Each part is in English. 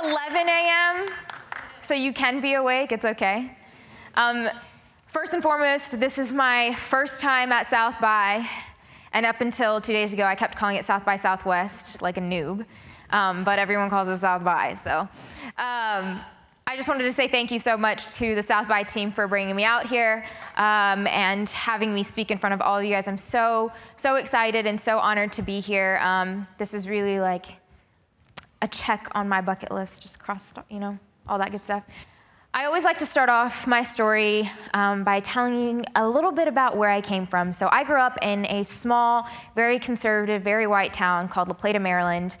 11 a.m., so you can be awake, it's okay. First and foremost, this is my first time at South by, and up until 2 days ago, I kept calling it South by Southwest, like a noob, but everyone calls it South by, so. I just wanted to say thank you so much to the South by team for bringing me out here and having me speak in front of all of you guys. I'm so excited and so honored to be here. This is really like a check on my bucket list, just cross, you know, all that good stuff. I always like to start off my story by telling you a little bit about where I came from. So I grew up in a small, very conservative, very white town called La Plata, Maryland,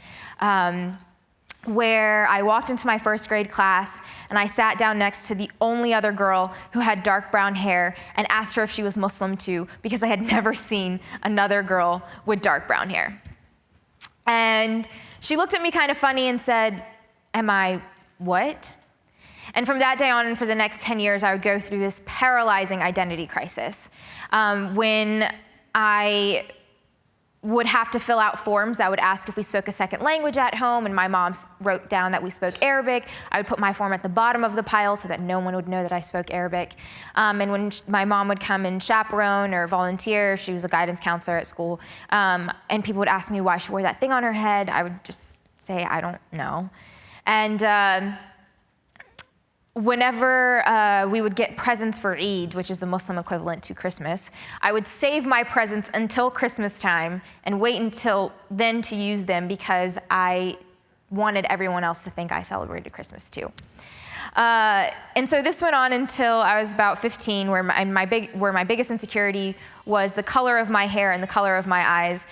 where I walked into my first grade class and I sat down next to the only other girl who had dark brown hair and asked her if she was Muslim too, because I had never seen another girl with dark brown hair. And she looked at me kind of funny and said, "Am I what?" And from that day on and for the next 10 years, I would go through this paralyzing identity crisis. When I would have to fill out forms that would ask if we spoke a second language at home, and my mom wrote down that we spoke Arabic. I would put my form at the bottom of the pile so that no one would know that I spoke Arabic. And when my mom would come and chaperone or volunteer, she was a guidance counselor at school, and people would ask me why she wore that thing on her head, I would just say, I don't know. And whenever we would get presents for Eid, which is the Muslim equivalent to Christmas, I would save my presents until Christmas time and wait until then to use them because I wanted everyone else to think I celebrated Christmas too. And so this went on until I was about 15, where my biggest insecurity was the color of my hair and the color of my eyes.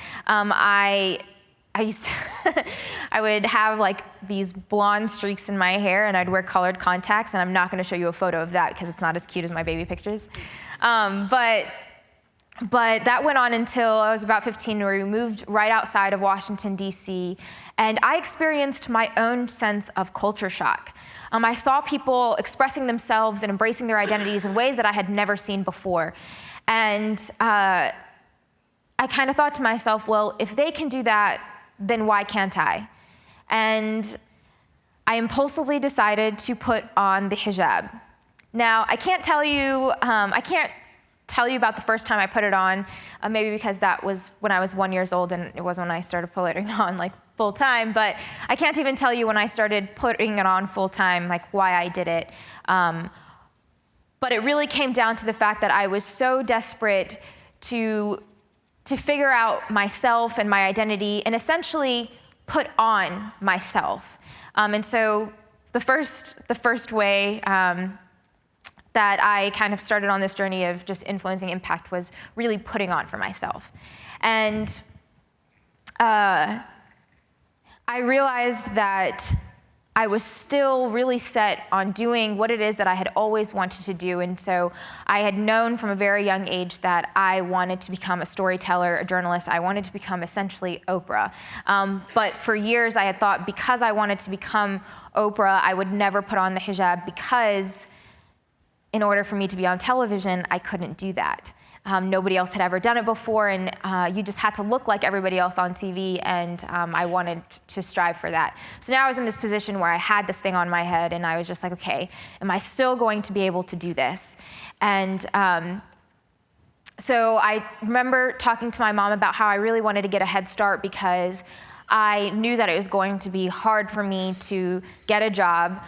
I would have like these blonde streaks in my hair and I'd wear colored contacts, and I'm not gonna show you a photo of that because it's not as cute as my baby pictures. But that went on until I was about 15, where we moved right outside of Washington, D.C., and I experienced my own sense of culture shock. I saw people expressing themselves and embracing their identities in ways that I had never seen before. And I kind of thought to myself, well, if they can do that, then why can't I? And I impulsively decided to put on the hijab. Now, I can't tell you about the first time I put it on, maybe because that was when I was 1 year old and it wasn't when I started putting it on like full time, but I can't even tell you when I started putting it on full time, like why I did it. But it really came down to the fact that I was so desperate to figure out myself and my identity and essentially put on myself. And so the first way that I kind of started on this journey of just influencing impact was really putting on for myself. And I realized that I was still really set on doing what it is that I had always wanted to do. And so I had known from a very young age that I wanted to become a storyteller, a journalist. I wanted to become essentially Oprah. But for years I had thought because I wanted to become Oprah, I would never put on the hijab because in order for me to be on television, I couldn't do that. Nobody else had ever done it before, and you just had to look like everybody else on TV, and I wanted to strive for that. So now I was in this position where I had this thing on my head, and I was just like, okay, am I still going to be able to do this? And so I remember talking to my mom about how I really wanted to get a head start because I knew that it was going to be hard for me to get a job.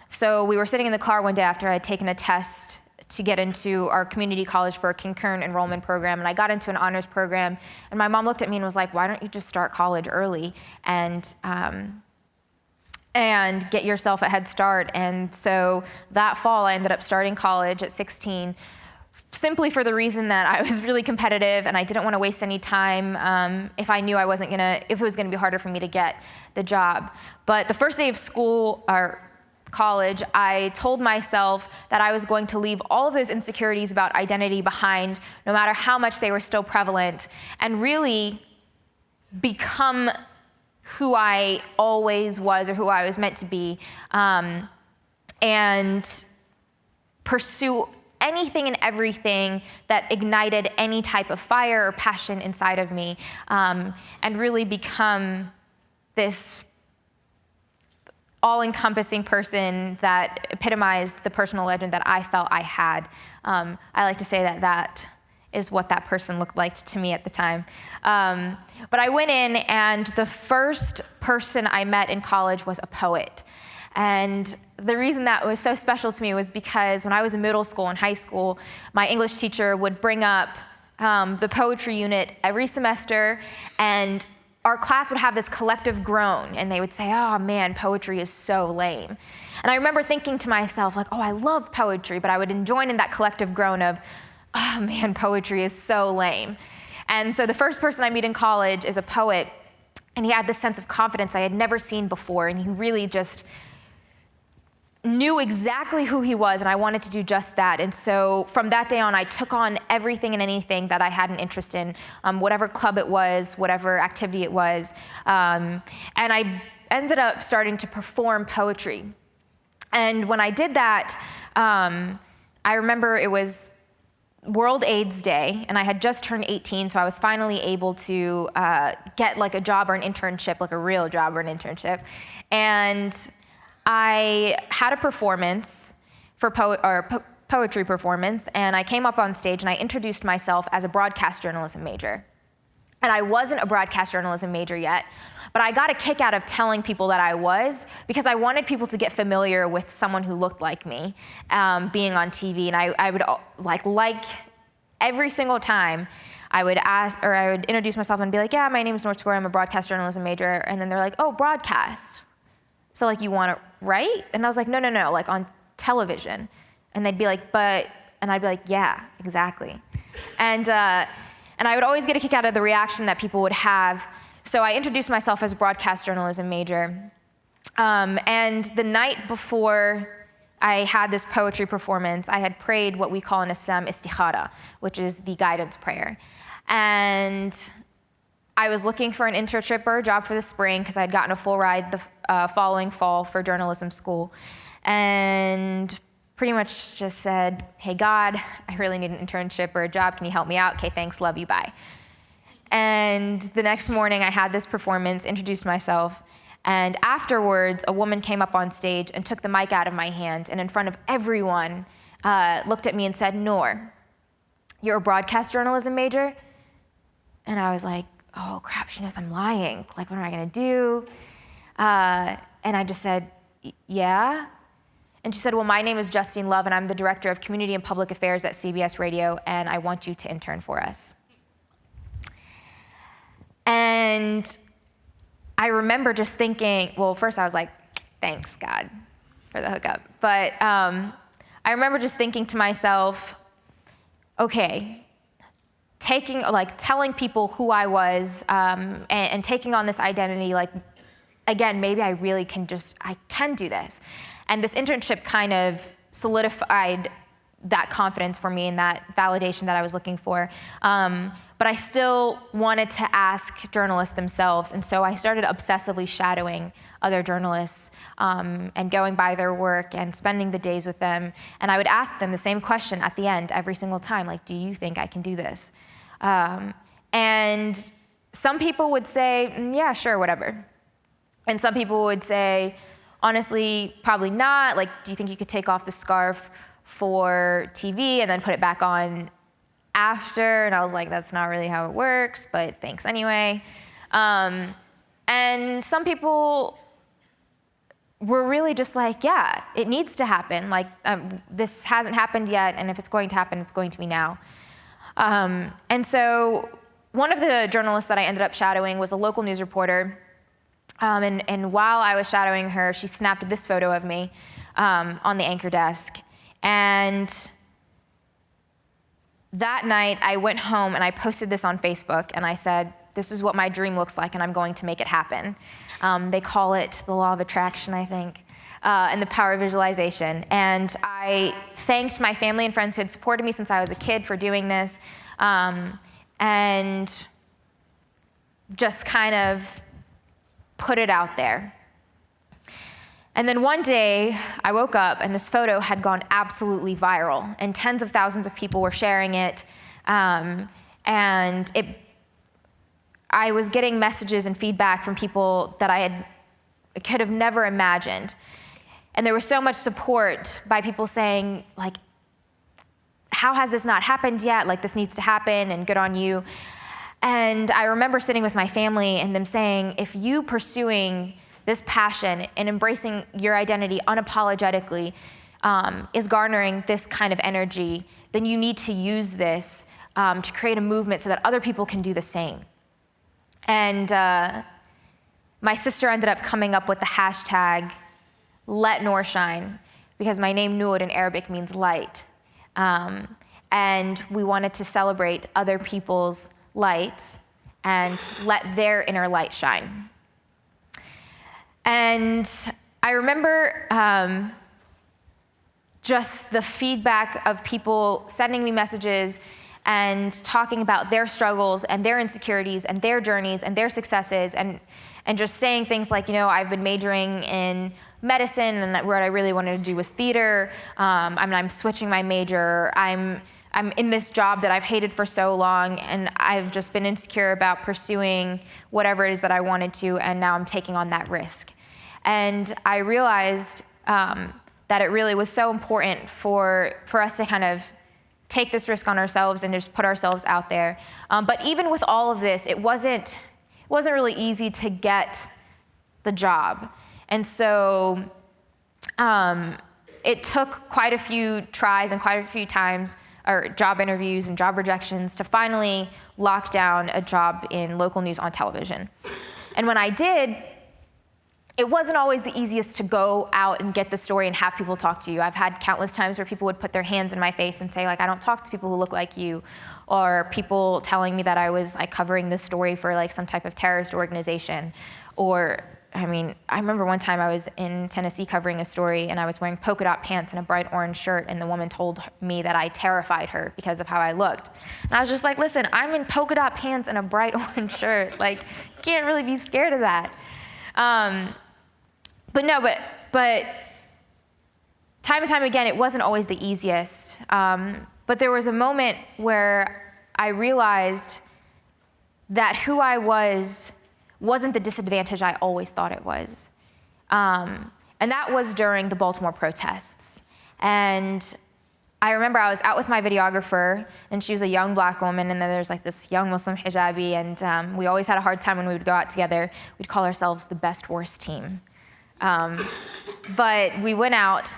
So we were sitting in the car one day after I had taken a test to get into our community college for a concurrent enrollment program, and I got into an honors program, and my mom looked at me and was like, why don't you just start college early and get yourself a head start? And so that fall I ended up starting college at 16, simply for the reason that I was really competitive and I didn't want to waste any time if I knew if it was gonna be harder for me to get the job. But the first day of school, or college, I told myself that I was going to leave all of those insecurities about identity behind, no matter how much they were still prevalent, and really become who I always was or who I was meant to be, and pursue anything and everything that ignited any type of fire or passion inside of me, and really become this all-encompassing person that epitomized the personal legend that I felt I had. I like to say that that is what that person looked like to me at the time. But I went in, and the first person I met in college was a poet. And the reason that was so special to me was because when I was in middle school and high school, my English teacher would bring up the poetry unit every semester, and our class would have this collective groan, and they would say, oh man, poetry is so lame. And I remember thinking to myself, like, oh, I love poetry, but I would join in that collective groan of, oh man, poetry is so lame. And so the first person I meet in college is a poet, and he had this sense of confidence I had never seen before, and he really just knew exactly who he was, and I wanted to do just that. And so from that day on, I took on everything and anything that I had an interest in, whatever club it was, whatever activity it was. And I ended up starting to perform poetry. And when I did that, I remember it was World AIDS Day, and I had just turned 18, so I was finally able to get like a job or an internship, like a real job or an internship. And I had a performance for poetry performance, and I came up on stage and I introduced myself as a broadcast journalism major. And I wasn't a broadcast journalism major yet, but I got a kick out of telling people that I was, because I wanted people to get familiar with someone who looked like me, being on TV. And I would like every single time I would ask, or I would introduce myself and be like, yeah, my name is Noor Tagouri, I'm a broadcast journalism major. And then they're like, oh, broadcast. So like, you want to write? And I was like, no, like on television. And they'd be like, but, and I'd be like, yeah, exactly. And I would always get a kick out of the reaction that people would have. So I introduced myself as a broadcast journalism major. And the night before I had this poetry performance, I had prayed what we call in Islam istikhara, which is the guidance prayer. And I was looking for an internship or a job for the spring, because I had gotten a full ride the following fall for journalism school. And pretty much just said, hey God, I really need an internship or a job. Can you help me out? Okay, thanks, love you, bye. And the next morning I had this performance, introduced myself, and afterwards a woman came up on stage and took the mic out of my hand, and in front of everyone looked at me and said, Noor, you're a broadcast journalism major? And I was like, oh crap, she knows I'm lying. Like, what am I gonna do? And I just said, yeah. And she said, well, my name is Justine Love, and I'm the Director of Community and Public Affairs at CBS Radio, and I want you to intern for us. And I remember just thinking, well, first I was like, thanks, God, for the hookup. But I remember just thinking to myself, okay, telling people who I was, and taking on this identity, like, again, maybe I really can I can do this. And this internship kind of solidified that confidence for me and that validation that I was looking for. But I still wanted to ask journalists themselves, and so I started obsessively shadowing other journalists, and going by their work and spending the days with them. And I would ask them the same question at the end every single time, like, do you think I can do this? And some people would say, yeah, sure, whatever. And some people would say, honestly, probably not. Like, do you think you could take off the scarf for TV and then put it back on after? And I was like, that's not really how it works, but thanks anyway. And some people were really just like, yeah, it needs to happen. Like, this hasn't happened yet, and if it's going to happen, it's going to be now. And so one of the journalists that I ended up shadowing was a local news reporter. And while I was shadowing her, she snapped this photo of me on the anchor desk. And that night, I went home and I posted this on Facebook, and I said, this is what my dream looks like, and I'm going to make it happen. They call it the law of attraction, I think, and the power of visualization. And I thanked my family and friends who had supported me since I was a kid for doing this, and just kind of put it out there. And then one day, I woke up and this photo had gone absolutely viral, and tens of thousands of people were sharing it. And I was getting messages and feedback from people that I had could have never imagined. And there was so much support by people saying, like, how has this not happened yet? Like, this needs to happen, and good on you. And I remember sitting with my family and them saying, if you pursuing this passion and embracing your identity unapologetically is garnering this kind of energy, then you need to use this to create a movement so that other people can do the same. And my sister ended up coming up with the hashtag Let Noor Shine, because my name Noor in Arabic means light. And we wanted to celebrate other people's lights and let their inner light shine. And I remember just the feedback of people sending me messages and talking about their struggles and their insecurities and their journeys and their successes, and just saying things like, I've been majoring in medicine, and that what I really wanted to do was theater. I'm switching my major. I'm in this job that I've hated for so long, and I've just been insecure about pursuing whatever it is that I wanted to, and now I'm taking on that risk. And I realized that it really was so important for us to kind of take this risk on ourselves and just put ourselves out there. But even with all of this, it wasn't really easy to get the job. And so it took quite a few tries and quite a few times, or job interviews and job rejections, to finally lock down a job in local news on television. And when I did, it wasn't always the easiest to go out and get the story and have people talk to you. I've had countless times where people would put their hands in my face and say, like, I don't talk to people who look like you, or people telling me that I was like covering this story for like some type of terrorist organization. Or, I remember one time I was in Tennessee covering a story, and I was wearing polka dot pants and a bright orange shirt, and the woman told me that I terrified her because of how I looked. And I was just like, listen, I'm in polka dot pants and a bright orange shirt. Like, you can't really be scared of that. But time and time again, it wasn't always the easiest. But there was a moment where I realized that who I wasn't the disadvantage I always thought it was. And that was during the Baltimore protests. And I remember I was out with my videographer, and she was a young black woman, and then there's like this young Muslim hijabi, and we always had a hard time when we would go out together. We'd call ourselves the best worst team. But we went out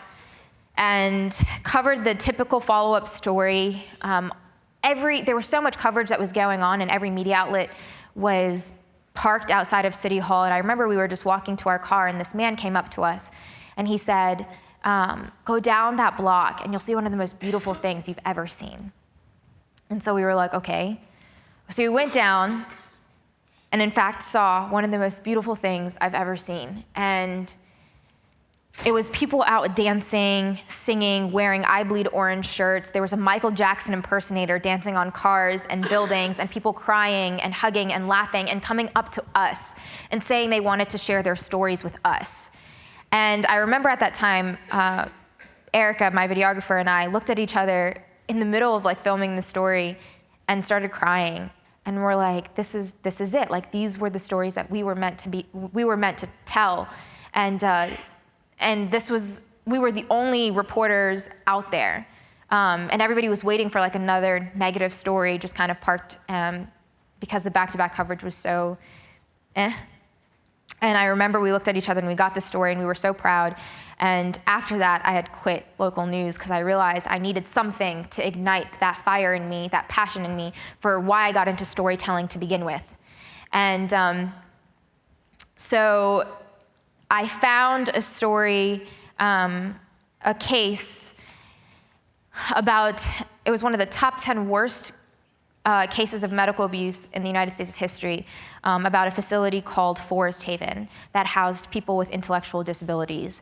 and covered the typical follow-up story. There was so much coverage that was going on, and every media outlet was parked outside of City Hall. And I remember we were just walking to our car, and this man came up to us, and he said, go down that block, and you'll see one of the most beautiful things you've ever seen. And so we were like, okay. So we went down, and in fact saw one of the most beautiful things I've ever seen. And it was people out dancing, singing, wearing I Bleed Orange shirts. There was a Michael Jackson impersonator dancing on cars and buildings, and people crying and hugging and laughing and coming up to us and saying they wanted to share their stories with us. And I remember at that time, Erica, my videographer, and I looked at each other in the middle of like filming the story and started crying. And we're like, this is it. Like, these were the stories that we were meant to tell. And we were the only reporters out there. And everybody was waiting for like another negative story, just kind of parked because the back-to-back coverage was so eh. And I remember we looked at each other and we got the story, and we were so proud. And after that, I had quit local news because I realized I needed something to ignite that fire in me, that passion in me, for why I got into storytelling to begin with. And so I found a story, a case about, it was one of the top 10 worst cases of medical abuse in the United States history, about a facility called Forest Haven that housed people with intellectual disabilities.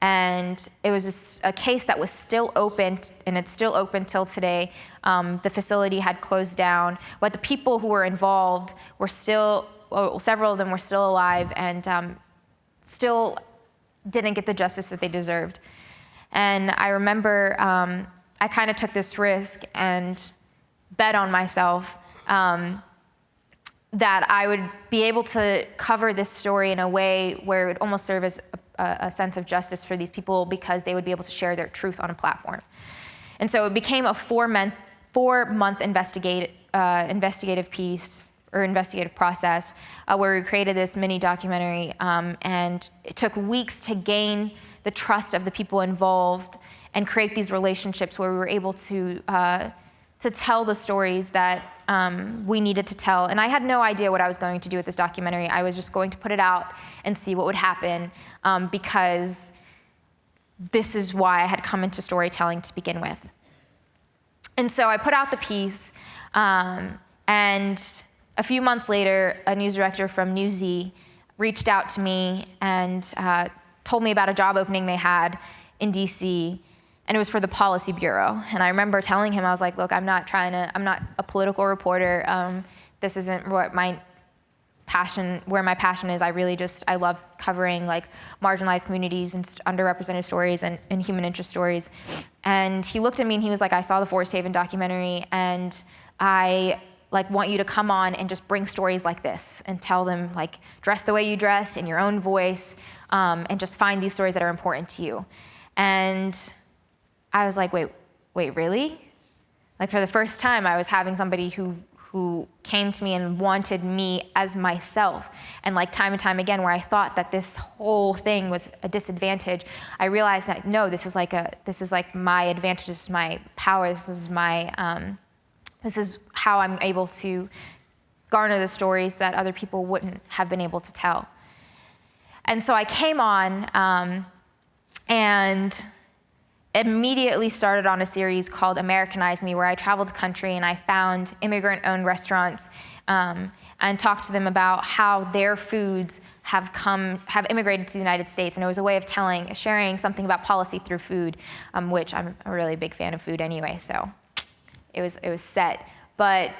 And it was a case that was still open, and it's still open till today. The facility had closed down, but the people who were involved were still, several of them were still alive, and still didn't get the justice that they deserved. And I remember I kind of took this risk and bet on myself that I would be able to cover this story in a way where it would almost serve as a sense of justice for these people, because they would be able to share their truth on a platform. And so it became a four-month investigative piece, or investigative process, where we created this mini documentary, and it took weeks to gain the trust of the people involved and create these relationships where we were able to tell the stories that we needed to tell. And I had no idea what I was going to do with this documentary. I was just going to put it out and see what would happen, because this is why I had come into storytelling to begin with. And so I put out the piece, and a few months later, a news director from Newsy reached out to me and told me about a job opening they had in DC, and it was for the Policy Bureau. And I remember telling him, I was like, look, I'm not a political reporter. This isn't what my passion is. I love covering like marginalized communities and underrepresented stories and human interest stories. And he looked at me and he was like, I saw the Forest Haven documentary, and I want you to come on and just bring stories like this and tell them, like, dress the way you dress in your own voice, and just find these stories that are important to you. And I was like, wait, really? Like, for the first time, I was having somebody who came to me and wanted me as myself. And like time and time again, where I thought that this whole thing was a disadvantage, I realized that no, this is like my advantage, this is my power, this is how I'm able to garner the stories that other people wouldn't have been able to tell. And so I came on and immediately started on a series called Americanized Me, where I traveled the country and I found immigrant-owned restaurants and talked to them about how their foods have immigrated to the United States. And it was a way of sharing something about policy through food, which I'm a really big fan of food anyway, so it was set. But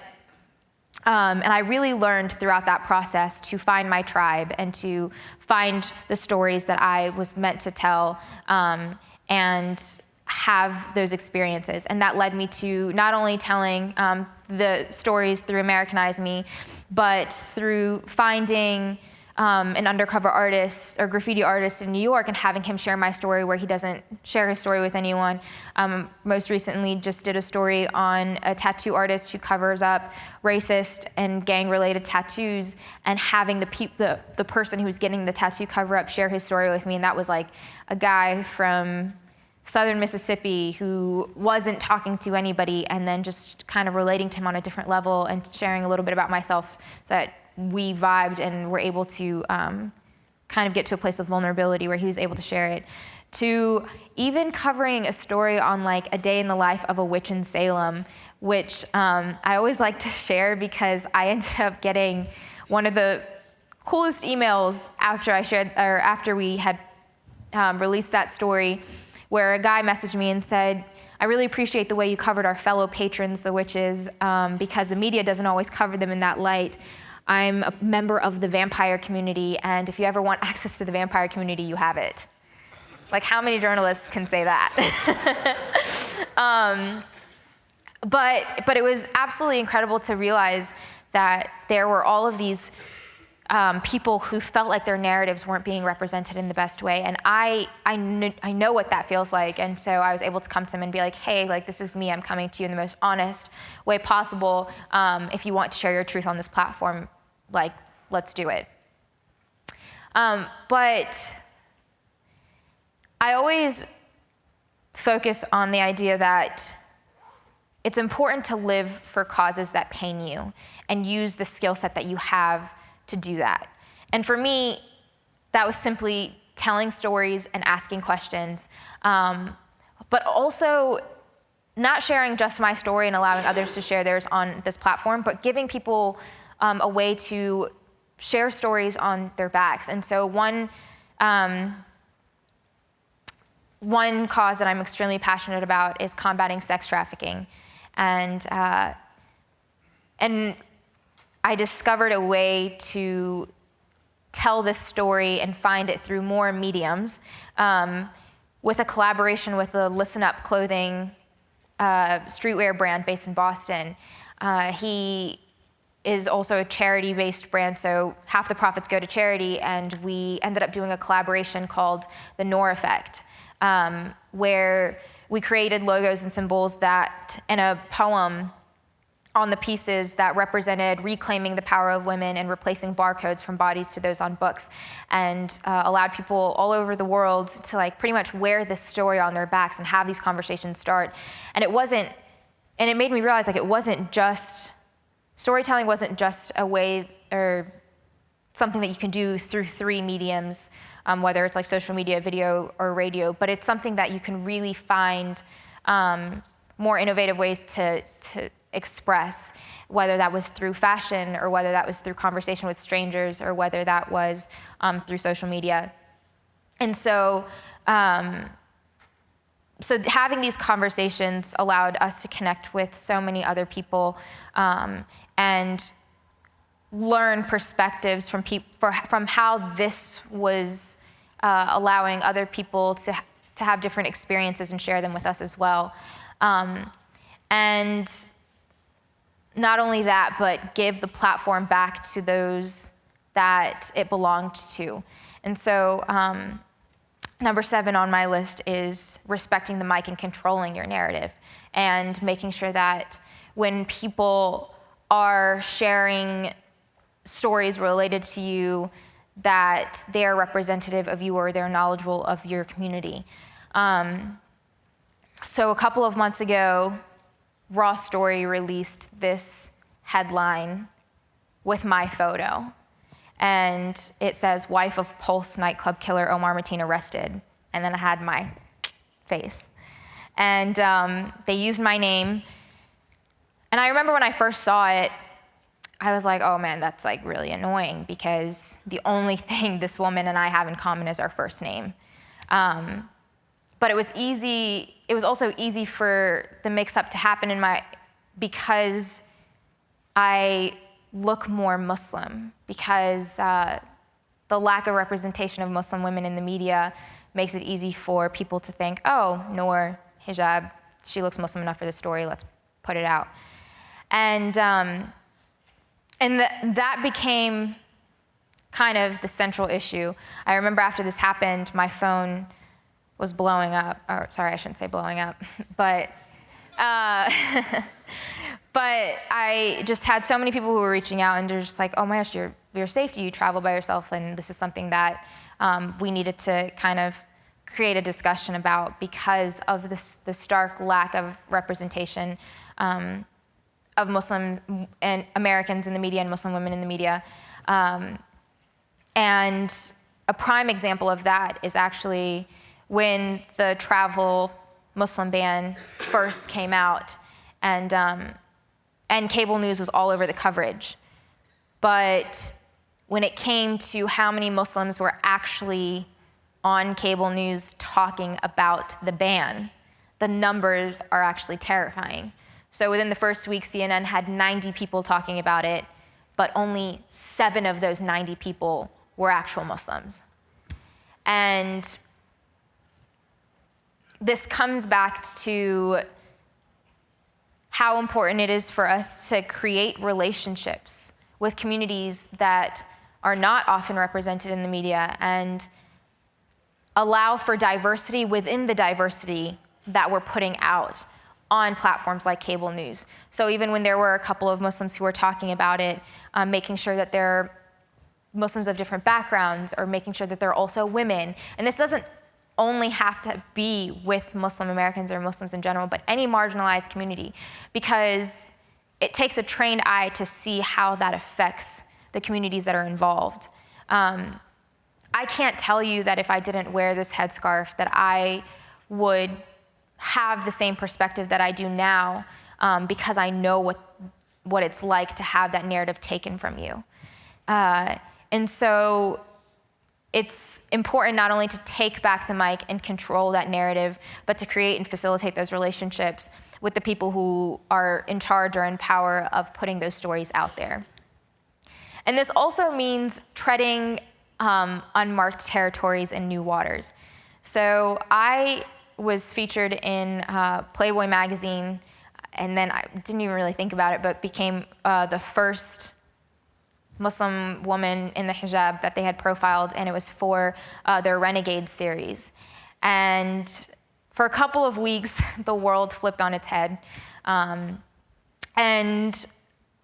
and I really learned throughout that process to find my tribe and to find the stories that I was meant to tell, and have those experiences. And that led me to not only telling the stories through Americanized Me, but through finding an undercover artist or graffiti artist in New York and having him share my story where he doesn't share his story with anyone. Most recently just did a story on a tattoo artist who covers up racist and gang-related tattoos, and having the person who's getting the tattoo cover-up share his story with me. And that was like a guy from Southern Mississippi who wasn't talking to anybody, and then just kind of relating to him on a different level and sharing a little bit about myself, so that we vibed and were able to kind of get to a place of vulnerability where he was able to share it, to even covering a story on like a day in the life of a witch in Salem, which I always like to share because I ended up getting one of the coolest emails after we had released that story, where a guy messaged me and said, I really appreciate the way you covered our fellow patrons, the witches, because the media doesn't always cover them in that light. I'm a member of the vampire community, and if you ever want access to the vampire community, you have it. Like, how many journalists can say that? But it was absolutely incredible to realize that there were all of these people who felt like their narratives weren't being represented in the best way. And I know what that feels like. And so I was able to come to them and be like, hey, like, this is me. I'm coming to you in the most honest way possible. If you want to share your truth on this platform, like, let's do it. But I always focus on the idea that it's important to live for causes that pain you and use the skill set that you have to do that. And for me, that was simply telling stories and asking questions, but also not sharing just my story and allowing others to share theirs on this platform, but giving people a way to share stories on their backs. And so one cause that I'm extremely passionate about is combating sex trafficking. And I discovered a way to tell this story and find it through more mediums, with a collaboration with the Listen Up clothing streetwear brand based in Boston. He is also a charity-based brand, so half the profits go to charity, and we ended up doing a collaboration called the Noir Effect, where we created logos and symbols that, and a poem on the pieces that represented reclaiming the power of women and replacing barcodes from bodies to those on books, and allowed people all over the world to like pretty much wear this story on their backs and have these conversations start. And it made me realize like it wasn't just, storytelling wasn't just a way or something that you can do through 3 mediums, whether it's like social media, video, or radio, but it's something that you can really find more innovative ways to express, whether that was through fashion or whether that was through conversation with strangers or whether that was through social media. And so, so having these conversations allowed us to connect with so many other people and learn perspectives from how this was allowing other people to have different experiences and share them with us as well. And not only that, but give the platform back to those that it belonged to. And so number 7 on my list is respecting the mic and controlling your narrative, and making sure that when people are sharing stories related to you, that they're representative of you or they're knowledgeable of your community. So a couple of months ago, Raw Story released this headline with my photo. And it says, "Wife of Pulse nightclub killer Omar Mateen arrested." And then I had my face. And they used my name. And I remember when I first saw it, I was like, oh man, that's like really annoying, because the only thing this woman and I have in common is our first name. But it was easy. It was also easy for the mix-up to happen because I look more Muslim, because the lack of representation of Muslim women in the media makes it easy for people to think, oh, Noor, hijab, she looks Muslim enough for this story, let's put it out. And that became kind of the central issue. I remember after this happened, my phone was blowing up, or sorry, I shouldn't say blowing up, but but I just had so many people who were reaching out, and they're just like, oh my gosh, your safety, you travel by yourself, and this is something that we needed to kind of create a discussion about because of the stark lack of representation of Muslims and Americans in the media and Muslim women in the media. And a prime example of that is actually when the travel Muslim ban first came out, and cable news was all over the coverage. But when it came to how many Muslims were actually on cable news talking about the ban, the numbers are actually terrifying. So within the first week, CNN had 90 people talking about it, but only 7 of those 90 people were actual Muslims. And this comes back to how important it is for us to create relationships with communities that are not often represented in the media, and allow for diversity within the diversity that we're putting out on platforms like cable news. So even when there were a couple of Muslims who were talking about it, making sure that they're Muslims of different backgrounds, or making sure that they're also women. And this doesn't only have to be with Muslim Americans or Muslims in general, but any marginalized community, because it takes a trained eye to see how that affects the communities that are involved. I can't tell you that if I didn't wear this headscarf that I would have the same perspective that I do now, because I know what it's like to have that narrative taken from you. And so it's important not only to take back the mic and control that narrative, but to create and facilitate those relationships with the people who are in charge or in power of putting those stories out there. And this also means treading unmarked territories and new waters. So I was featured in Playboy magazine, and then I didn't even really think about it, but became the first Muslim woman in the hijab that they had profiled, and it was for their Renegade series. And for a couple of weeks, the world flipped on its head. And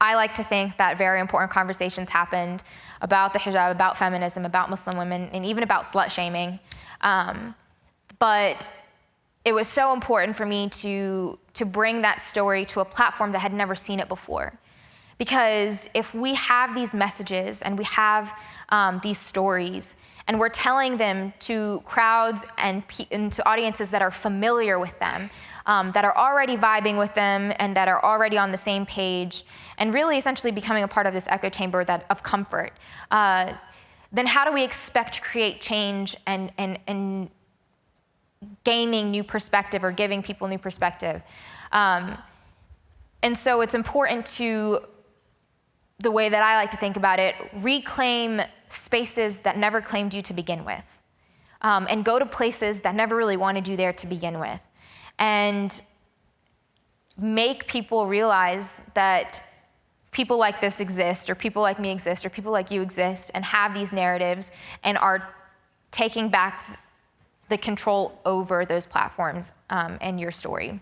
I like to think that very important conversations happened about the hijab, about feminism, about Muslim women, and even about slut shaming. But it was so important for me to bring that story to a platform that had never seen it before. Because if we have these messages and we have these stories, and we're telling them to crowds and to audiences that are familiar with them, that are already vibing with them and that are already on the same page, and really essentially becoming a part of this echo chamber of comfort, then how do we expect to create change and gaining new perspective or giving people new perspective? And so it's important to, the way that I like to think about it, reclaim spaces that never claimed you to begin with, and go to places that never really wanted you there to begin with, and make people realize that people like this exist, or people like me exist, or people like you exist, and have these narratives and are taking back the control over those platforms and your story.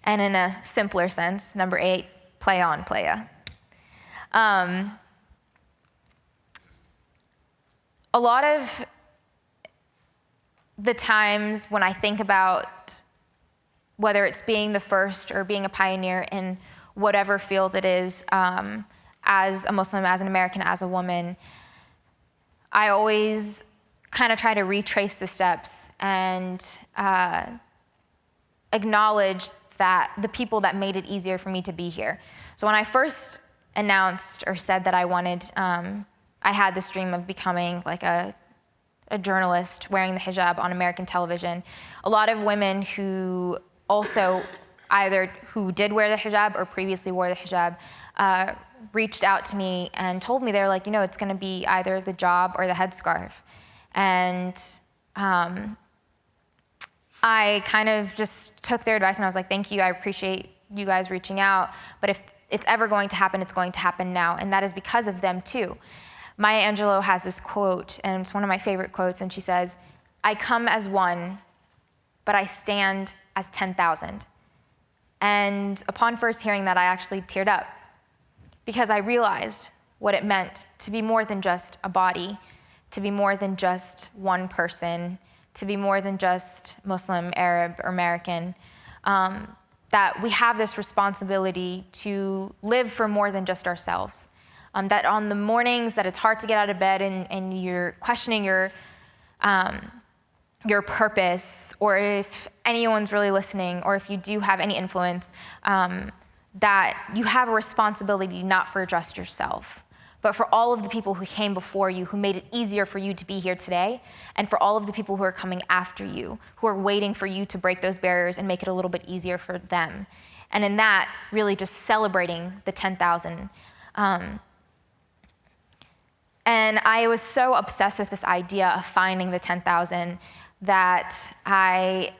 And in a simpler sense, number 8, play on, playa. A lot of the times when I think about whether it's being the first or being a pioneer in whatever field it is, as a Muslim, as an American, as a woman, I always kind of try to retrace the steps and acknowledge that the people that made it easier for me to be here. So when I first announced or said that I wanted, I had this dream of becoming like a journalist wearing the hijab on American television, a lot of women who also either who did wear the hijab or previously wore the hijab reached out to me and told me, they were like, you know, it's gonna be either the job or the headscarf. And I kind of just took their advice and I was like, thank you, I appreciate you guys reaching out, but if it's ever going to happen, it's going to happen now, and that is because of them too. Maya Angelou has this quote, and it's one of my favorite quotes, and she says, I come as one, but I stand as 10,000. And upon first hearing that, I actually teared up, because I realized what it meant to be more than just a body, to be more than just one person, to be more than just Muslim, Arab, or American, that we have this responsibility to live for more than just ourselves. That on the mornings that it's hard to get out of bed and you're questioning your purpose, or if anyone's really listening, or if you do have any influence, that you have a responsibility not for just yourself, but for all of the people who came before you, who made it easier for you to be here today, and for all of the people who are coming after you, who are waiting for you to break those barriers and make it a little bit easier for them. And in that, really just celebrating the 10,000. And I was so obsessed with this idea of finding the 10,000 that I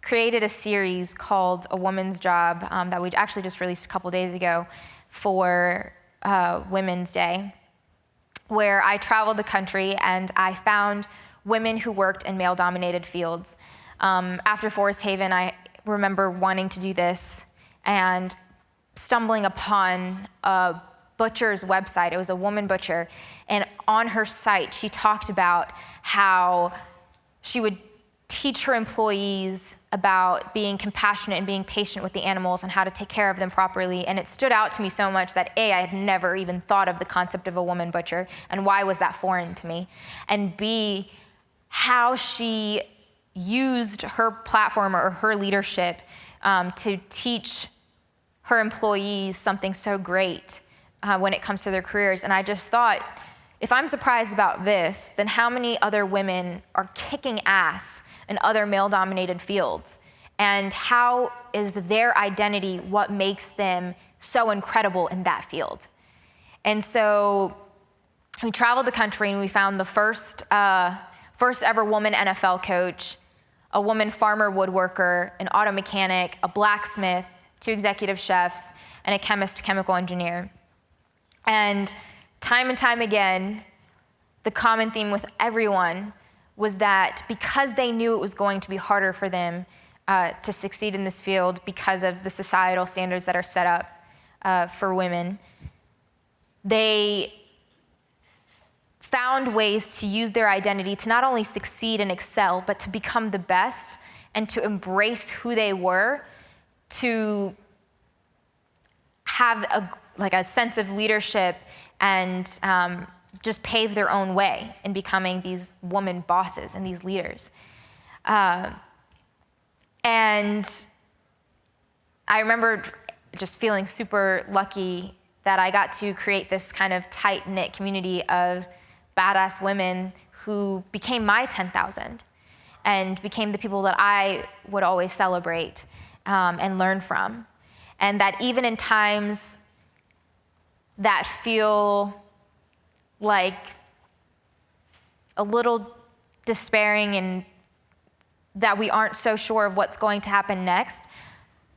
created a series called A Woman's Job that we actually just released a couple days ago for Women's Day, where I traveled the country and I found women who worked in male-dominated fields. After Forest Haven, I remember wanting to do this and stumbling upon a butcher's website. It was a woman butcher, and on her site, she talked about how she would teach her employees about being compassionate and being patient with the animals and how to take care of them properly. And it stood out to me so much that A, I had never even thought of the concept of a woman butcher, and why was that foreign to me? And B, how she used her platform or her leadership to teach her employees something so great when it comes to their careers. And I just thought, if I'm surprised about this, then how many other women are kicking ass in other male-dominated fields? And how is their identity what makes them so incredible in that field? And so we traveled the country and we found the first ever woman NFL coach, a woman farmer woodworker, an auto mechanic, a blacksmith, 2 executive chefs, and a chemist chemical engineer. And time again, the common theme with everyone was that because they knew it was going to be harder for them to succeed in this field because of the societal standards that are set up for women, they found ways to use their identity to not only succeed and excel, but to become the best and to embrace who they were, to have a sense of leadership and just pave their own way in becoming these woman bosses and these leaders. And I remember just feeling super lucky that I got to create this kind of tight-knit community of badass women who became my 10,000 and became the people that I would always celebrate and learn from. And that even in times that feel like a little despairing and that we aren't so sure of what's going to happen next,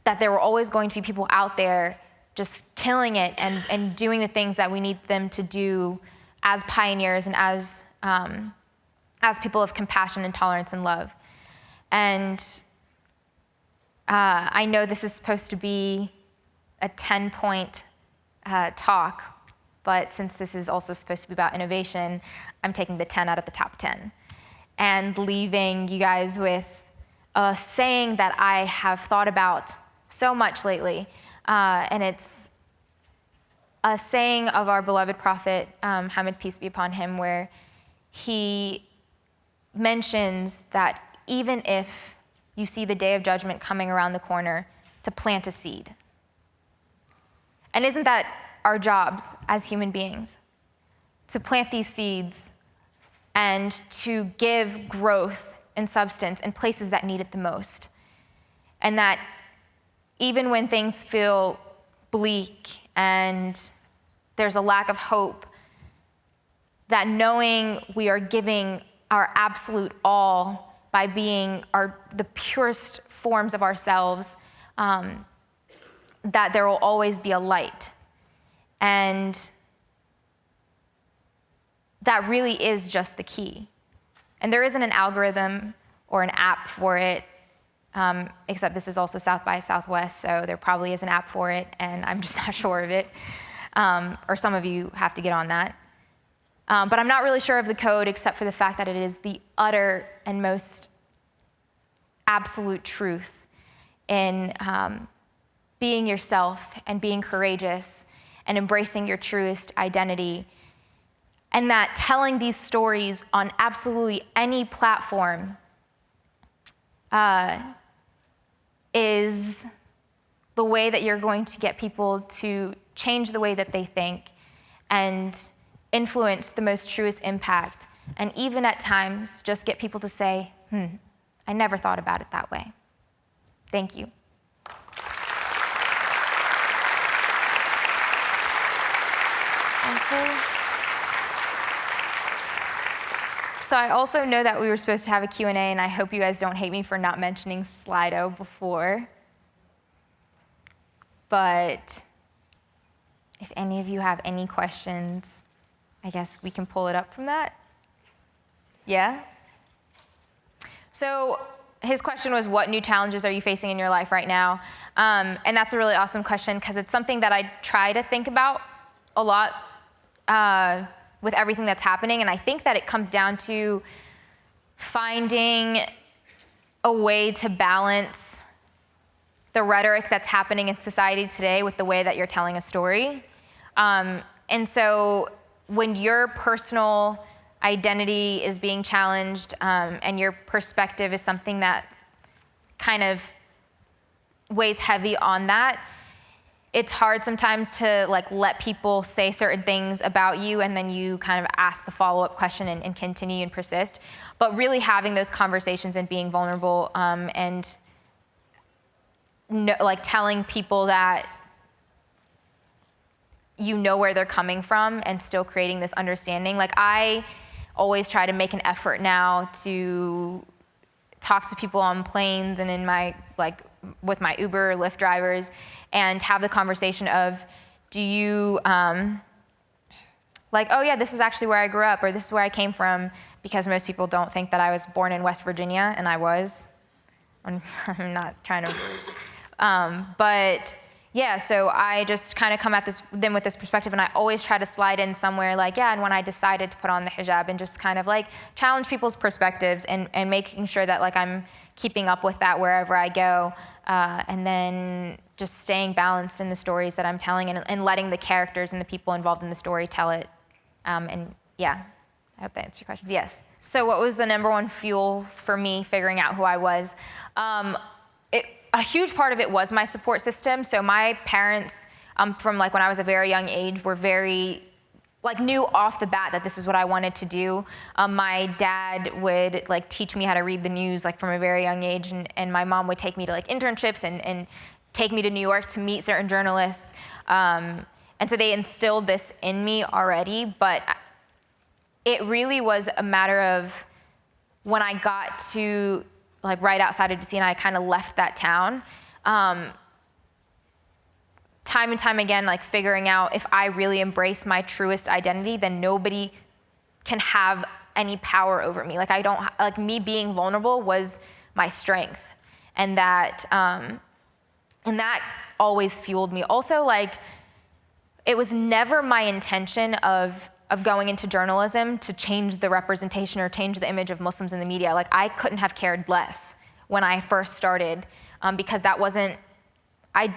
that there were always going to be people out there just killing it and doing the things that we need them to do as pioneers and as people of compassion and tolerance and love. And I know this is supposed to be a 10-point talk, but since this is also supposed to be about innovation, I'm taking the 10 out of the top 10 and leaving you guys with a saying that I have thought about so much lately. And it's a saying of our beloved prophet, Muhammad, peace be upon him, where he mentions that even if you see the day of judgment coming around the corner, to plant a seed. And isn't that our jobs as human beings? To plant these seeds and to give growth and substance in places that need it the most. And that even when things feel bleak and there's a lack of hope, that knowing we are giving our absolute all by being the purest forms of ourselves, that there will always be a light. And that really is just the key. And there isn't an algorithm or an app for it, except this is also South by Southwest, so there probably is an app for it, and I'm just not sure of it. Or some of you have to get on that. But I'm not really sure of the code, except for the fact that it is the utter and most absolute truth in being yourself and being courageous and embracing your truest identity. And that telling these stories on absolutely any platform is the way that you're going to get people to change the way that they think and influence the most truest impact. And even at times, just get people to say, I never thought about it that way. Thank you. So I also know that we were supposed to have a Q&A, and I hope you guys don't hate me for not mentioning Slido before. But if any of you have any questions, I guess we can pull it up from that. Yeah? So his question was, what new challenges are you facing in your life right now? And that's a really awesome question, because it's something that I try to think about a lot with everything that's happening. And I think that it comes down to finding a way to balance the rhetoric that's happening in society today with the way that you're telling a story. And so when your personal identity is being challenged and your perspective is something that kind of weighs heavy on that, it's hard sometimes to let people say certain things about you, and then you kind of ask the follow-up question and continue and persist. But really having those conversations and being vulnerable and telling people that you know where they're coming from and still creating this understanding. I always try to make an effort now to talk to people on planes and in my with my Uber or Lyft drivers, and have the conversation of, do you like, oh yeah, this is actually where I grew up, or this is where I came from, because most people don't think that I was born in West Virginia, and I was. I'm not trying to, but yeah, so I just kind of come at them with this perspective, and I always try to slide in somewhere like, yeah, and when I decided to put on the hijab, and just kind of like challenge people's perspectives, and making sure that like I'm keeping up with that wherever I go, and then just staying balanced in the stories that I'm telling, and letting the characters and the people involved in the story tell it. And yeah, I hope that answers your questions. Yes. So what was the number one fuel for me figuring out who I was? A huge part of it was my support system. So my parents, from like when I was a very young age, were very, like, knew off the bat that this is what I wanted to do. My dad would like teach me how to read the news like from a very young age, and my mom would take me to like internships and take me to New York to meet certain journalists. And so they instilled this in me already, but it really was a matter of when I got to like right outside of DC and I kind of left that town, time and time again, like figuring out if I really embrace my truest identity, then nobody can have any power over me. Like I don't, like me being vulnerable was my strength, and that always fueled me. Also, like, it was never my intention of going into journalism to change the representation or change the image of Muslims in the media. Like, I couldn't have cared less when I first started, because that wasn't, I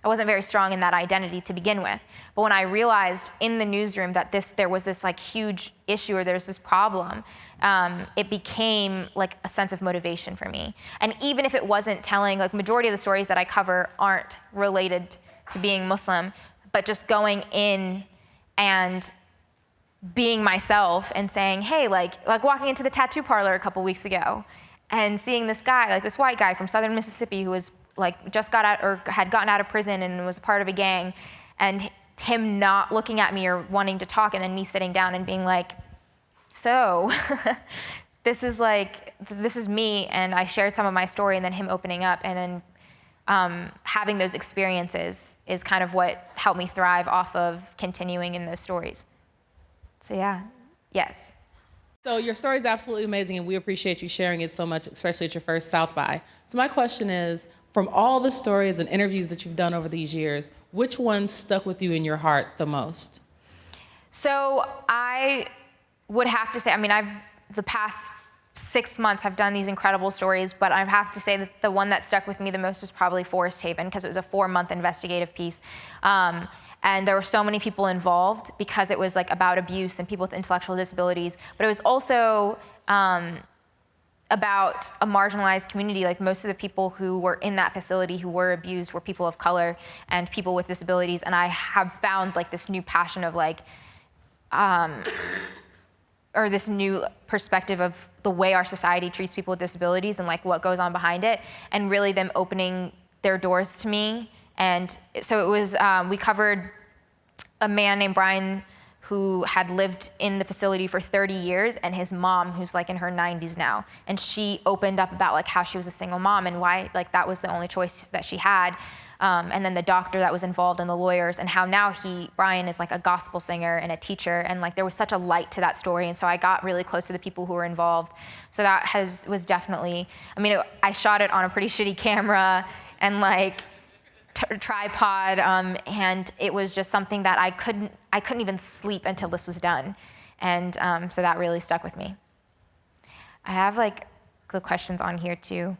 wasn't very strong in that identity to begin with. But when I realized in the newsroom that there was this like huge issue, or there's this problem, it became like a sense of motivation for me. And even if it wasn't telling, like majority of the stories that I cover aren't related to being Muslim, but just going in and being myself and saying, hey, like walking into the tattoo parlor a couple weeks ago and seeing this guy, like this white guy from southern Mississippi who was like just got out or had gotten out of prison and was part of a gang, and him not looking at me or wanting to talk, and then me sitting down and being like, so this is me, and I shared some of my story, and then him opening up, and then having those experiences is kind of what helped me thrive off of continuing in those stories. So yeah, yes. So your story is absolutely amazing, and we appreciate you sharing it so much, especially at your first South by. So my question is, from all the stories and interviews that you've done over these years, which one stuck with you in your heart the most? So I would have to say, I mean, the past 6 months I've done these incredible stories, but I have to say that the one that stuck with me the most was probably Forest Haven, because it was a 4-month investigative piece. And there were so many people involved because it was like about abuse and people with intellectual disabilities, but it was also about a marginalized community. Like most of the people who were in that facility who were abused were people of color and people with disabilities. And I have found like this new passion of like, or this new perspective of the way our society treats people with disabilities and like what goes on behind it, and really them opening their doors to me. And so it was, we covered a man named Brian who had lived in the facility for 30 years, and his mom, who's like in her 90s now. And she opened up about like how she was a single mom and why like that was the only choice that she had. And then the doctor that was involved and the lawyers, and how now Brian is like a gospel singer and a teacher, and like there was such a light to that story. And so I got really close to the people who were involved. So that was definitely, I mean, I shot it on a pretty shitty camera and like tripod, and it was just something that I couldn't even sleep until this was done. And so that really stuck with me. I have like the questions on here too.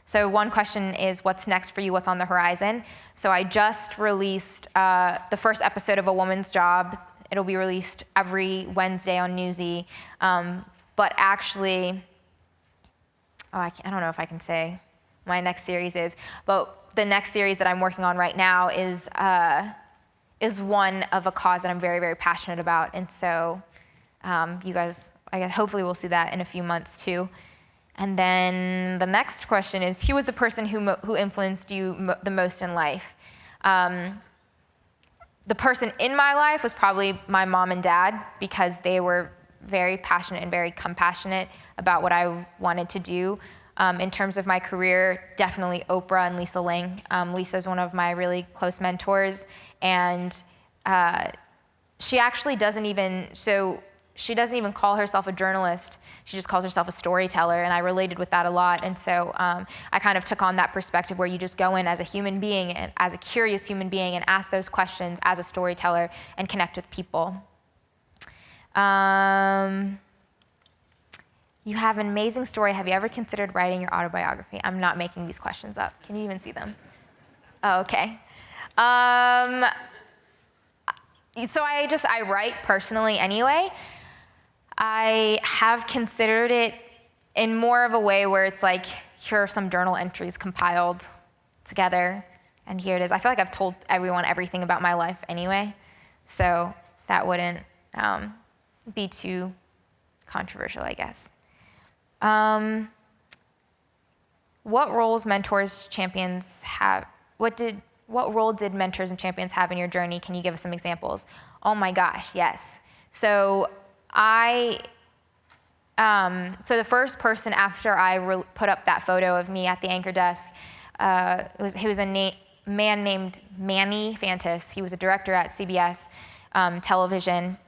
So one question is, what's next for you? What's on the horizon? So I just released the first episode of A Woman's Job. It'll be released every Wednesday on Newsy. But actually, I don't know if I can say my next series is, but the next series that I'm working on right now is one of a cause that I'm very, very passionate about. And so you guys, hopefully will see that in a few months too. And then the next question is, who was the person who influenced you the most in life? The person in my life was probably my mom and dad, because they were very passionate and very compassionate about what I wanted to do. In terms of my career, definitely Oprah and Lisa Ling. Lisa's one of my really close mentors, and she actually doesn't even, so she doesn't even call herself a journalist. She just calls herself a storyteller, and I related with that a lot. And so I kind of took on that perspective where you just go in as a human being, and as a curious human being, and ask those questions as a storyteller and connect with people. You have an amazing story. Have you ever considered writing your autobiography? I'm not making these questions up. Can you even see them? Oh, okay. So I write personally anyway. I have considered it in more of a way where it's like, here are some journal entries compiled together, and here it is. I feel like I've told everyone everything about my life anyway, so that wouldn't be too controversial, I guess. What roles mentors, champions have? What role did mentors and champions have in your journey? Can you give us some examples? Oh my gosh, yes. So so the first person after I put up that photo of me at the anchor desk, he was a man named Manny Fantis. He was a director at CBS television,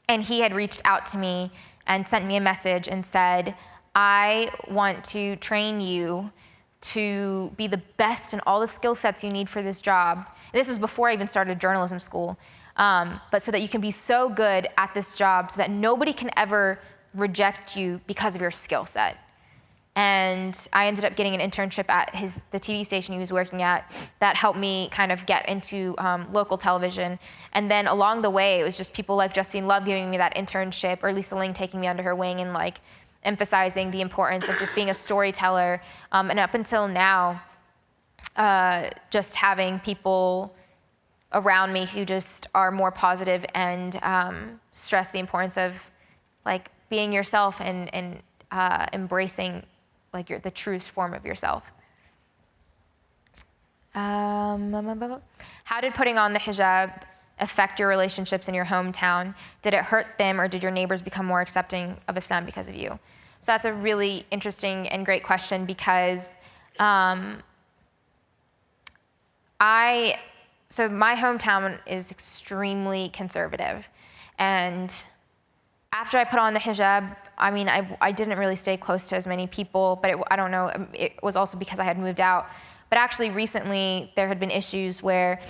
and he had reached out to me and sent me a message and said, I want to train you to be the best in all the skill sets you need for this job. And this was before I even started journalism school. But so that you can be so good at this job so that nobody can ever reject you because of your skill set. And I ended up getting an internship at the TV station he was working at that helped me kind of get into local television. And then along the way, it was just people like Justine Love giving me that internship, or Lisa Ling taking me under her wing and like emphasizing the importance of just being a storyteller. And up until now, just having people around me who just are more positive and stress the importance of like being yourself and embracing like the truest form of yourself. How did putting on the hijab affect your relationships in your hometown? Did it hurt them, or did your neighbors become more accepting of Islam because of you? So that's a really interesting and great question, because so my hometown is extremely conservative, and after I put on the hijab, I mean, I didn't really stay close to as many people, but I don't know, it was also because I had moved out. But actually recently, there had been issues where,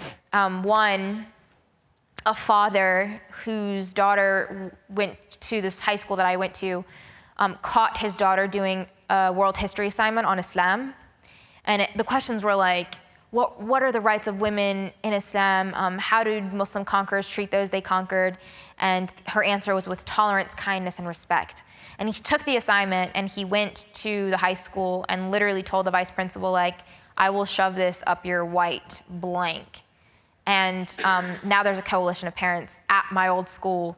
a father whose daughter went to this high school that I went to, caught his daughter doing a world history assignment on Islam. And the questions were like, what are the rights of women in Islam? How did Muslim conquerors treat those they conquered? And her answer was with tolerance, kindness, and respect. And he took the assignment and he went to the high school and literally told the vice principal, like, I will shove this up your white blank. And now there's a coalition of parents at my old school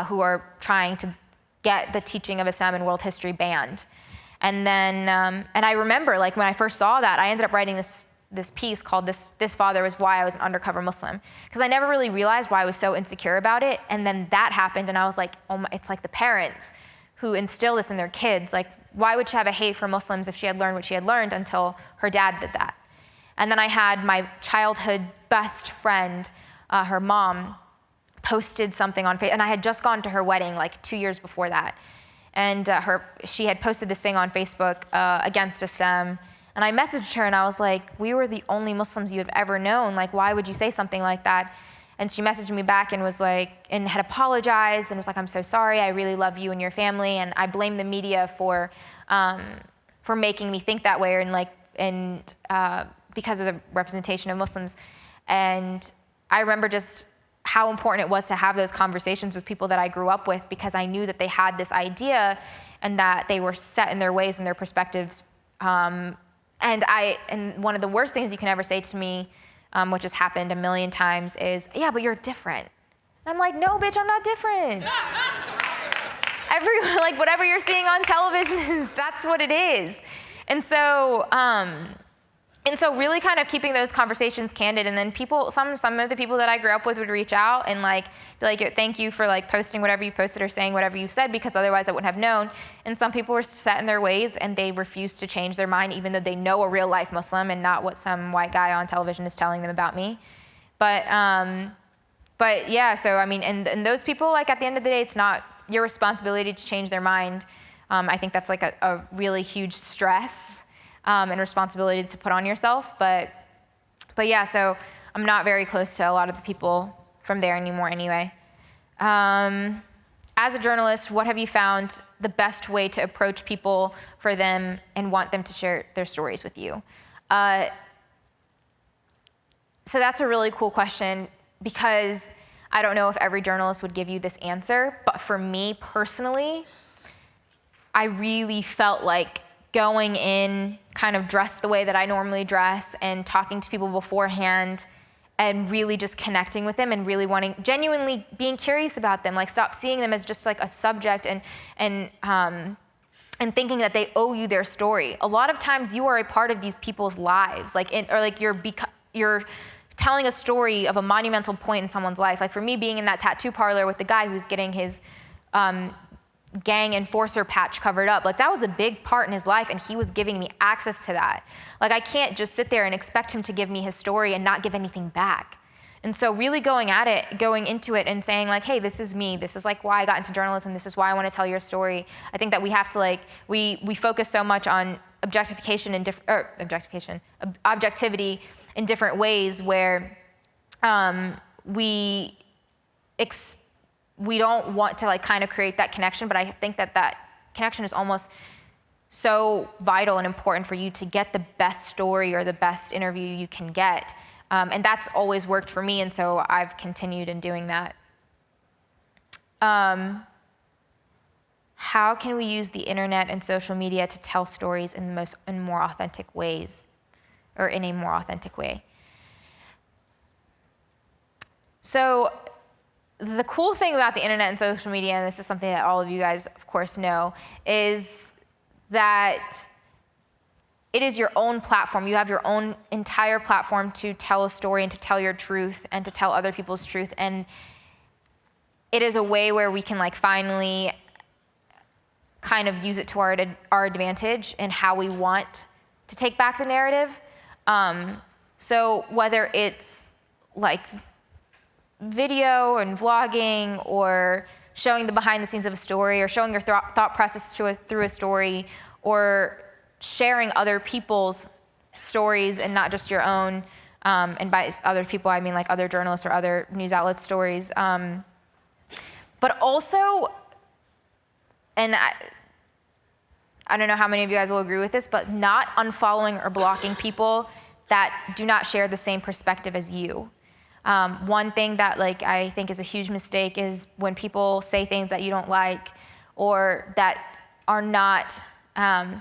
who are trying to get the teaching of Islam and world history banned. And then, and I remember, like, when I first saw that, I ended up writing this piece called This Father Was Why I Was an Undercover Muslim. Because I never really realized why I was so insecure about it. And then that happened, and I was like, oh my, it's like the parents who instill this in their kids. Like, why would she have a hate for Muslims if she had learned what she had learned until her dad did that? And then I had my childhood best friend, her mom, posted something on Facebook, and I had just gone to her wedding like 2 years before that. And she had posted this thing on Facebook against Islam. And I messaged her and I was like, we were the only Muslims you have ever known. Like, why would you say something like that? And she messaged me back and was like, and had apologized and was like, I'm so sorry. I really love you and your family. And I blame the media for making me think that way, and because of the representation of Muslims. And I remember just how important it was to have those conversations with people that I grew up with, because I knew that they had this idea and that they were set in their ways and their perspectives. And one of the worst things you can ever say to me, which has happened a million times, is, yeah, but you're different. And I'm like, no, bitch, I'm not different. Like, whatever you're seeing on television that's what it is. And so really kind of keeping those conversations candid, and then some of the people that I grew up with would reach out and like be like, thank you for like posting whatever you posted or saying whatever you said, because otherwise I wouldn't have known. And some people were set in their ways and they refused to change their mind, even though they know a real life Muslim and not what some white guy on television is telling them about me. But but yeah, so I mean, and those people, like at the end of the day, it's not your responsibility to change their mind. I think that's like a really huge stress and responsibility to put on yourself. But yeah, so I'm not very close to a lot of the people from there anymore anyway. As a journalist, what have you found the best way to approach people for them and want them to share their stories with you? So that's a really cool question, because I don't know if every journalist would give you this answer, but for me personally, I really felt like going in kind of dressed the way that I normally dress and talking to people beforehand and really just connecting with them and really wanting, genuinely being curious about them, like stop seeing them as just like a subject and thinking that they owe you their story. A lot of times you are a part of these people's lives, you're telling a story of a monumental point in someone's life. Like for me, being in that tattoo parlor with the guy who's getting his gang enforcer patch covered up, like that was a big part in his life, and he was giving me access to that. Like I can't just sit there and expect him to give me his story and not give anything back. And so really going into it and saying like, hey, this is me, this is like why I got into journalism, this is why I want to tell your story. I think that we have to like, we focus so much on objectivity in different ways, where we don't want to like kind of create that connection, but I think that that connection is almost so vital and important for you to get the best story or the best interview you can get. And that's always worked for me, and so I've continued in doing that. How can we use the internet and social media to tell stories in more authentic ways, or in a more authentic way? So the cool thing about the internet and social media, and this is something that all of you guys, of course, know, is that it is your own platform. You have your own entire platform to tell a story and to tell your truth and to tell other people's truth. And it is a way where we can like finally kind of use it to our advantage in how we want to take back the narrative. So whether it's like video and vlogging, or showing the behind the scenes of a story, or showing your thought process through a story, or sharing other people's stories and not just your own, and by other people I mean like other journalists or other news outlets' stories. But also, and I don't know how many of you guys will agree with this, but not unfollowing or blocking people that do not share the same perspective as you. One thing that like I think is a huge mistake is when people say things that you don't like, or that are not,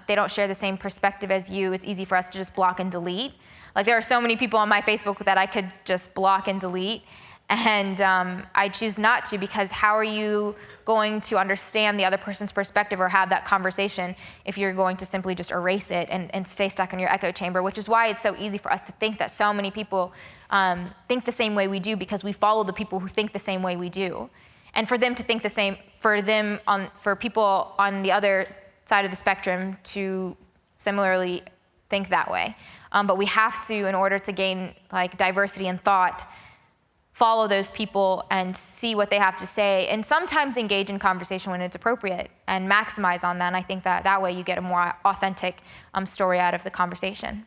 they don't share the same perspective as you. It's easy for us to just block and delete. Like there are so many people on my Facebook that I could just block and delete, and I choose not to, because how are you going to understand the other person's perspective or have that conversation if you're going to simply just erase it and stay stuck in your echo chamber? Which is why it's so easy for us to think that so many people think the same way we do, because we follow the people who think the same way we do. And for them to think the same, for people on the other side of the spectrum to similarly think that way. But we have to, in order to gain like diversity in thought, follow those people and see what they have to say, and sometimes engage in conversation when it's appropriate and maximize on that. And I think that that way you get a more authentic story out of the conversation.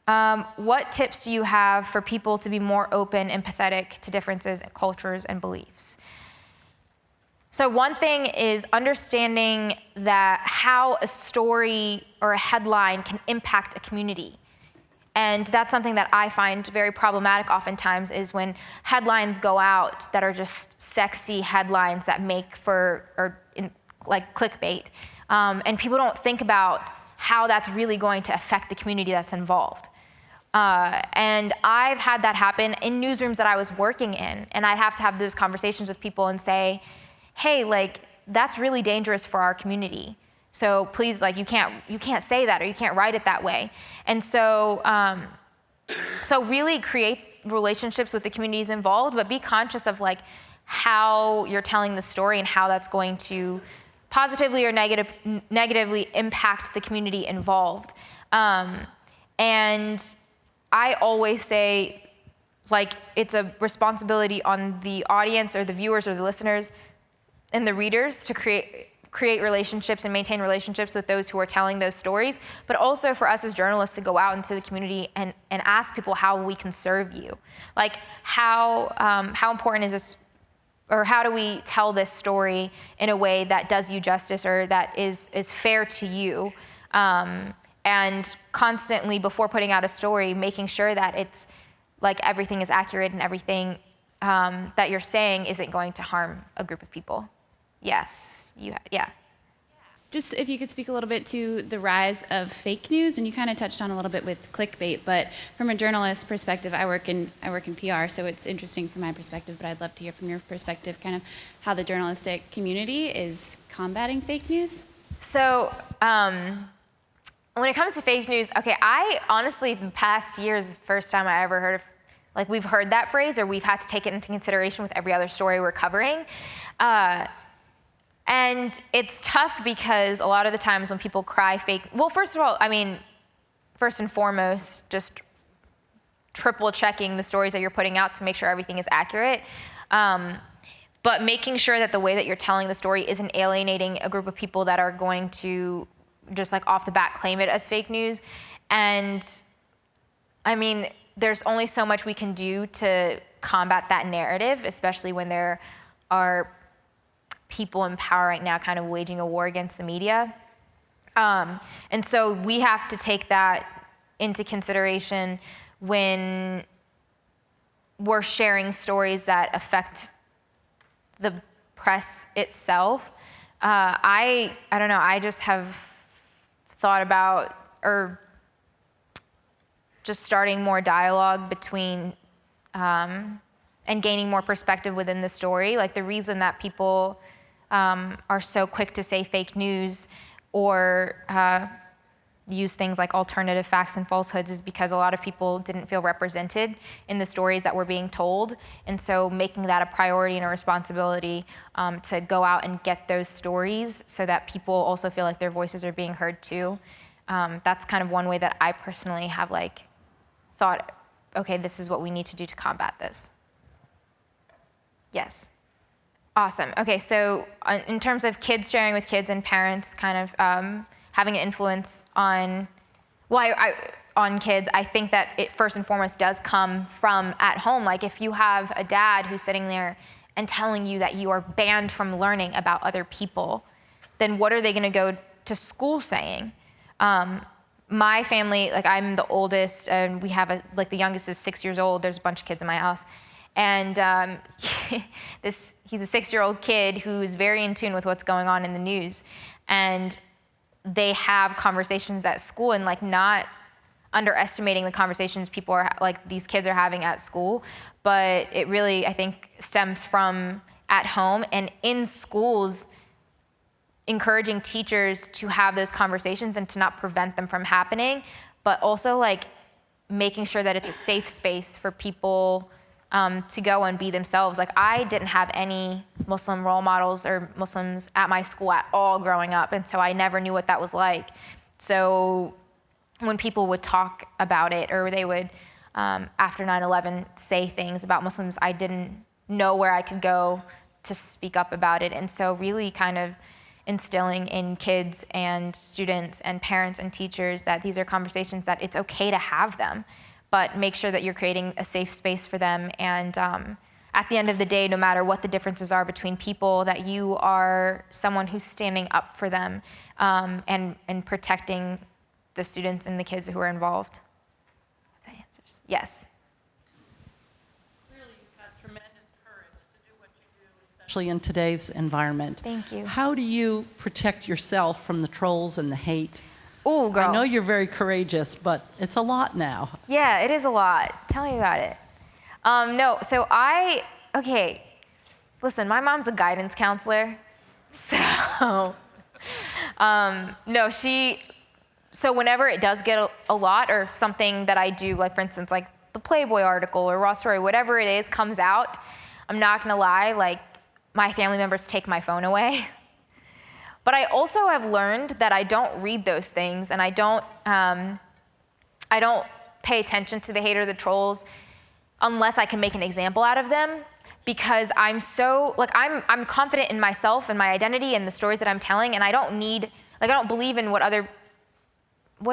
What tips do you have for people to be more open, empathetic to differences in cultures and beliefs? So one thing is understanding that how a story or a headline can impact a community. And that's something that I find very problematic oftentimes, is when headlines go out that are just sexy headlines that make for, like clickbait. And people don't think about how that's really going to affect the community that's involved. And I've had that happen in newsrooms that I was working in, and I'd have to have those conversations with people and say, hey, like, that's really dangerous for our community. So please, like, you can't say that, or you can't write it that way. And so, so really create relationships with the communities involved, but be conscious of like how you're telling the story and how that's going to positively or negatively impact the community involved. And I always say, like it's a responsibility on the audience or the viewers or the listeners and the readers to create relationships and maintain relationships with those who are telling those stories, but also for us as journalists to go out into the community and ask people how we can serve you. Like how important is this, or how do we tell this story in a way that does you justice or that is fair to you? And constantly before putting out a story, making sure that it's like everything is accurate and everything that you're saying isn't going to harm a group of people. Yes, yeah. Just if you could speak a little bit to the rise of fake news, and you kind of touched on a little bit with clickbait, but from a journalist perspective, I work in PR, so it's interesting from my perspective, but I'd love to hear from your perspective kind of how the journalistic community is combating fake news. So when it comes to fake news, okay, I honestly, the past years, the first time I ever heard of, like we've heard that phrase or we've had to take it into consideration with every other story we're covering. And it's tough because a lot of the times when people cry fake, well, first of all, I mean, first and foremost, just triple checking the stories that you're putting out to make sure everything is accurate. But making sure that the way that you're telling the story isn't alienating a group of people that are going to just like off the bat claim it as fake news. And I mean, there's only so much we can do to combat that narrative, especially when there are people in power right now kind of waging a war against the media. And so we have to take that into consideration when we're sharing stories that affect the press itself. I don't know, I just have thought about, or just starting more dialogue between, and gaining more perspective within the story. Like the reason that people are so quick to say fake news or use things like alternative facts and falsehoods is because a lot of people didn't feel represented in the stories that were being told. And so making that a priority and a responsibility to go out and get those stories so that people also feel like their voices are being heard too. That's kind of one way that I personally have like thought, okay, this is what we need to do to combat this. Yes. Awesome. Okay, so in terms of kids sharing with kids and parents kind of having an influence on, on kids, I think that it first and foremost does come from at home. Like if you have a dad who's sitting there and telling you that you are banned from learning about other people, then what are they gonna go to school saying? My family, like I'm the oldest and we have like the youngest is 6 years old. There's a bunch of kids in my house. And he's a 6-year-old kid who's very in tune with what's going on in the news. And they have conversations at school and like not underestimating the conversations people are, like these kids are having at school. But it really, I think, stems from at home and in schools, encouraging teachers to have those conversations and to not prevent them from happening, but also like making sure that it's a safe space for people to go and be themselves. Like I didn't have any Muslim role models or Muslims at my school at all growing up, and so I never knew what that was like. So when people would talk about it or they would, after 9/11, say things about Muslims, I didn't know where I could go to speak up about it. And so really kind of instilling in kids and students and parents and teachers that these are conversations that it's okay to have them, but make sure that you're creating a safe space for them. And at the end of the day, no matter what the differences are between people, that you are someone who's standing up for them and protecting the students and the kids who are involved. That answers. Yes. Clearly, you've got tremendous courage to do what you do, especially in today's environment. Thank you. How do you protect yourself from the trolls and the hate? Ooh, girl. I know you're very courageous, but it's a lot now. Yeah, it is a lot. Tell me about it. No, so okay, listen, my mom's a guidance counselor. So, no, so whenever it does get a lot or something that I do, like for instance, like the Playboy article or Raw Story, whatever it is comes out, I'm not gonna lie, like my family members take my phone away. But I also have learned that I don't read those things and I don't pay attention to the hate or the trolls unless I can make an example out of them, because I'm so, like, I'm confident in myself and my identity and the stories that I'm telling, and I don't need, like, I don't believe in what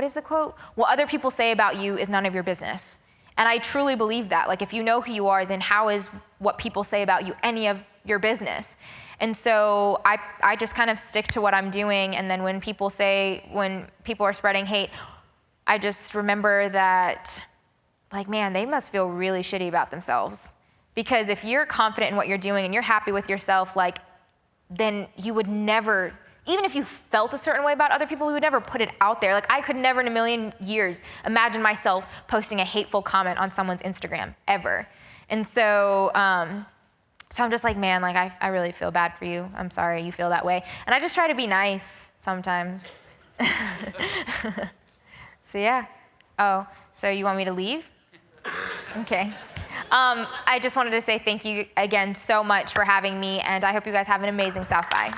is the quote? What other people say about you is none of your business. And I truly believe that. Like, if you know who you are, then how is what people say about you any of your business? And so I just kind of stick to what I'm doing, and then when people are spreading hate, I just remember that, like, man, they must feel really shitty about themselves. Because if you're confident in what you're doing and you're happy with yourself, like, then you would never, even if you felt a certain way about other people, you would never put it out there. Like, I could never in a million years imagine myself posting a hateful comment on someone's Instagram, ever. And so, so I'm just like, man, like, I really feel bad for you. I'm sorry you feel that way. And I just try to be nice sometimes. So yeah. Oh, so you want me to leave? Okay. I just wanted to say thank you again so much for having me, and I hope you guys have an amazing South by.